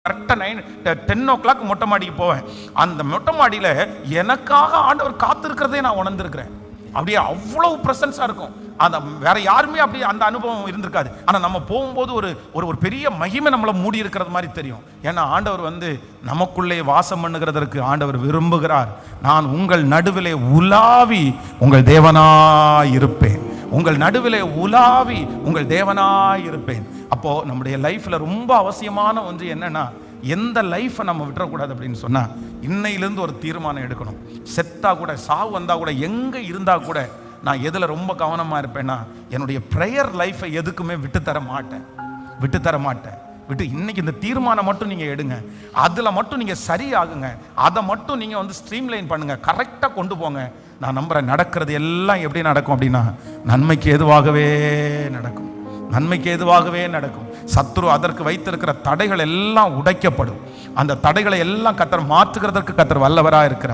கரெக்டாக 10 o'clock மொட்டை மாடிக்கு போவேன். அந்த மொட்டை மாடியில் எனக்காக ஆண்டவர் காத்திருக்கிறதே நான் உணர்ந்திருக்கிறேன். அப்படியே அவ்வளவு பிரசன்ஸாக இருக்கும். அந்த வேற யாருமே அப்படி அந்த அனுபவம் இருந்திருக்காது. ஆனால் நம்ம போகும்போது ஒரு ஒரு பெரிய மகிமை நம்மளை மூடி இருக்கிறது மாதிரி தெரியும். ஏன்னா ஆண்டவர் நமக்குள்ளே வாசம் பண்ணுகிறதற்கு ஆண்டவர் விரும்புகிறார். நான் உங்கள் நடுவிலே உலாவி உங்கள் தேவனாய் இருப்பேன். உங்கள் நடுவிலே உலாவி உங்கள் தேவனாய் இருப்பேன். அப்போ நம்முடைய லைஃப்ல ரொம்ப அவசியமான ஒன்று என்னன்னா, எந்த லைஃப்பை நம்ம விட்டுறக்கூடாது அப்படின்னு சொன்னா, இன்னையிலிருந்து ஒரு தீர்மானம் எடுக்கணும். செத்தா கூட, சாவு வந்தா கூட, எங்க இருந்தா கூட நான் எதுல ரொம்ப கவனமா இருப்பேன்னா, என்னுடைய ப்ரேயர் லைஃப்பை எதுக்குமே விட்டு தர மாட்டேன். இன்னைக்கு இந்த தீர்மானம் மட்டும் நீங்க எடுங்க. அதுல மட்டும் நீங்க சரியாகுங்க. அதை மட்டும் நீங்க ஸ்ட்ரீம்லைன் பண்ணுங்க, கரெக்டா கொண்டு போங்க. நான் நம்புறேன் நடக்கிறது எல்லாம் எப்படி நடக்கும் அப்படின்னா, நன்மைக்கு எதுவாகவே நடக்கும். சத்துரு அதற்கு வைத்திருக்கிற தடைகள் எல்லாம் உடைக்கப்படும். அந்த தடைகளை எல்லாம் கர்த்தர் மாற்றுகிறதற்கு கர்த்தர் வல்லவராக இருக்கிறார்.